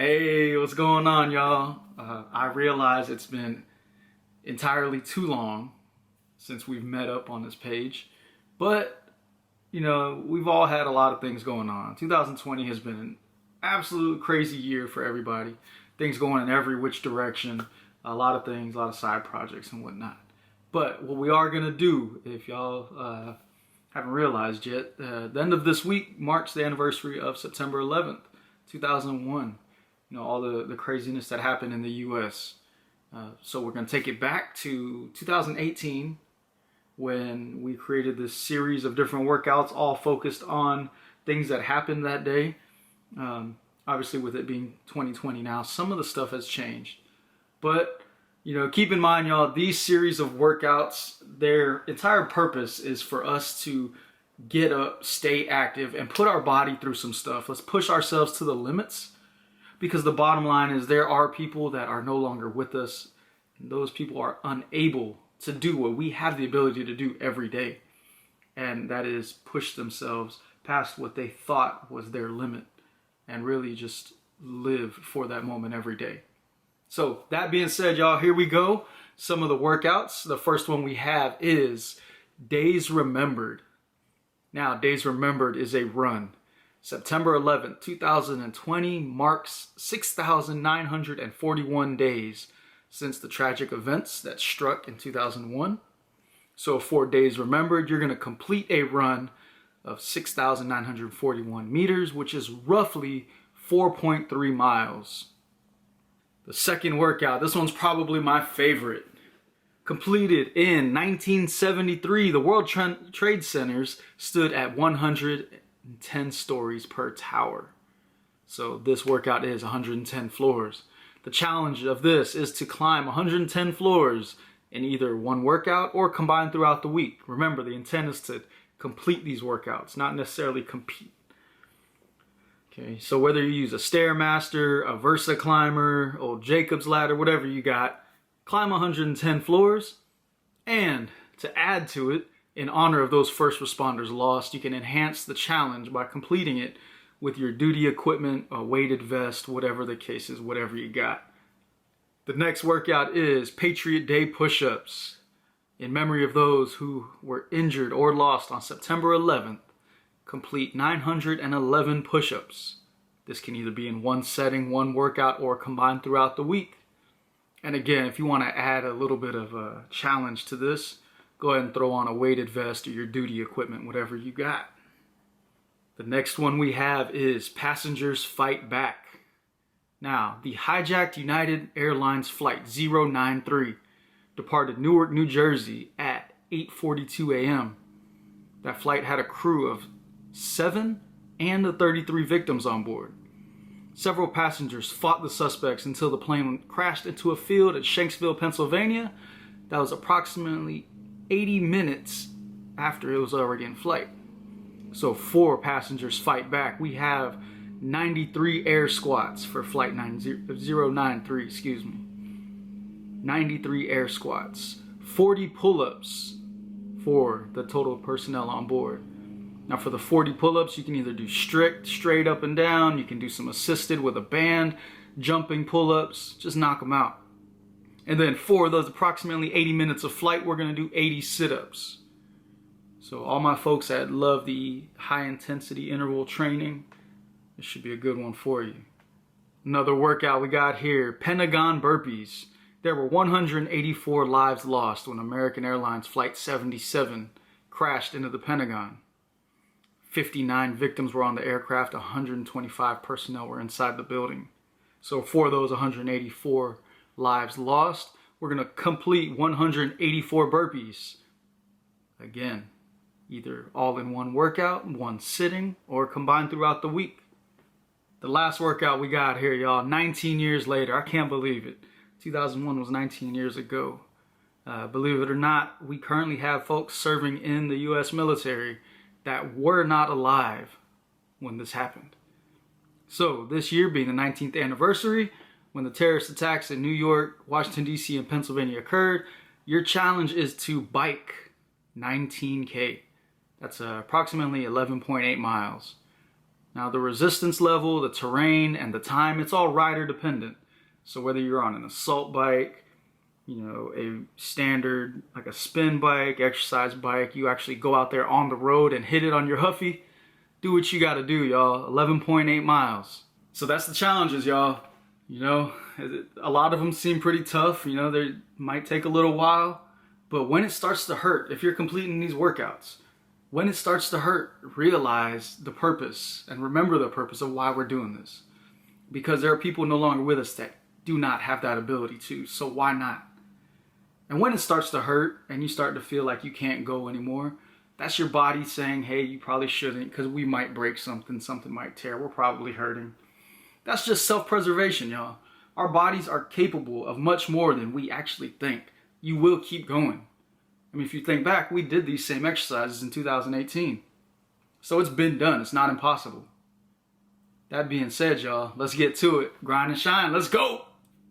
Hey, what's going on, y'all? I realize it's been entirely too long since we've met up on this page, but we've all had a lot of things going on. 2020 has been an absolute crazy year for everybody. Things going in every which direction, a lot of things, a lot of side projects and whatnot. But what we are gonna do, if y'all haven't realized yet, the end of this week marks the anniversary of September 11th, 2001. All the craziness that happened in the U.S. So we're going to take it back to 2018 when we created this series of different workouts all focused on things that happened that day. Obviously, with it being 2020 now, some of the stuff has changed. But, keep in mind, y'all, these series of workouts, their entire purpose is for us to get up, stay active, and put our body through some stuff. Let's push ourselves to the limits. Because the bottom line is there are people that are no longer with us. And those people are unable to do what we have the ability to do every day. And that is push themselves past what they thought was their limit. And really just live for that moment every day. So that being said, y'all, here we go. Some of the workouts. The first one we have is Days Remembered. Now, Days Remembered is a run. September 11th, 2020 marks 6,941 days since the tragic events that struck in 2001. So for Days Remembered, you're going to complete a run of 6,941 meters, which is roughly 4.3 miles. The second workout, this one's probably my favorite. Completed in 1973, the World Trade Centers stood at 110 stories per tower. So this workout is 110 floors. The challenge of this is to climb 110 floors in either one workout or combined throughout the week. Remember, the intent is to complete these workouts, not necessarily compete. Okay, so whether you use a Stairmaster, a Versa climber, old Jacob's ladder, whatever you got, climb 110 floors. And to add to it, in honor of those first responders lost, you can enhance the challenge by completing it with your duty equipment, a weighted vest, whatever the case is, whatever you got. The next workout is Patriot Day Pushups. In memory of those who were injured or lost on September 11th, complete 911 push-ups. This can either be in one setting, one workout, or combined throughout the week. And again, if you want to add a little bit of a challenge to this, go ahead and throw on a weighted vest or your duty equipment, whatever you got. The next one we have is Passengers Fight Back. Now, the hijacked United Airlines Flight 093 departed Newark, New Jersey at 8:42 a.m. That flight had a crew of 7 and the 33 victims on board. Several passengers fought the suspects until the plane crashed into a field at Shanksville, Pennsylvania. That was approximately 80 minutes after it was already in flight. So 4 passengers fight back. We have 93 air squats for flight 093, 93 air squats. 40 pull-ups for the total personnel on board. Now for the 40 pull-ups, you can either do strict, straight up and down. You can do some assisted with a band, jumping pull-ups. Just knock them out. And then for those approximately 80 minutes of flight, we're going to do 80 sit-ups. So all my folks that love the high-intensity interval training, this should be a good one for you. Another workout we got here, Pentagon Burpees. There were 184 lives lost when American Airlines Flight 77 crashed into the Pentagon. 59 victims were on the aircraft, 125 personnel were inside the building. So for those 184 lives lost, we're going to complete 184 burpees. Again, either all in one workout, one sitting, or combined throughout the week. The last workout we got here, y'all, 19 years later. I can't believe it. 2001 was 19 years ago. Believe it or not, we currently have folks serving in the U.S. military that were not alive when this happened. So this year being the 19th anniversary, when the terrorist attacks in New York, Washington, D.C., and Pennsylvania occurred, your challenge is to bike 19K. That's approximately 11.8 miles. Now the resistance level, the terrain, and the time, it's all rider dependent. So whether you're on an assault bike, you know, a standard, like a spin bike, exercise bike, you actually go out there on the road and hit it on your Huffy, do what you gotta do, y'all. 11.8 miles. So that's the challenges, y'all. You know, a lot of them seem pretty tough. You know, they might take a little while. But when it starts to hurt, if you're completing these workouts, when it starts to hurt, realize the purpose and remember the purpose of why we're doing this. Because there are people no longer with us that do not have that ability to, so why not? And when it starts to hurt and you start to feel like you can't go anymore, that's your body saying, hey, you probably shouldn't because we might break something, something might tear, we're probably hurting. That's just self-preservation, y'all. Our bodies are capable of much more than we actually think. You will keep going. I mean, if you think back, we did these same exercises in 2018. So it's been done. It's not impossible. That being said, y'all, let's get to it. Grind and shine. Let's go.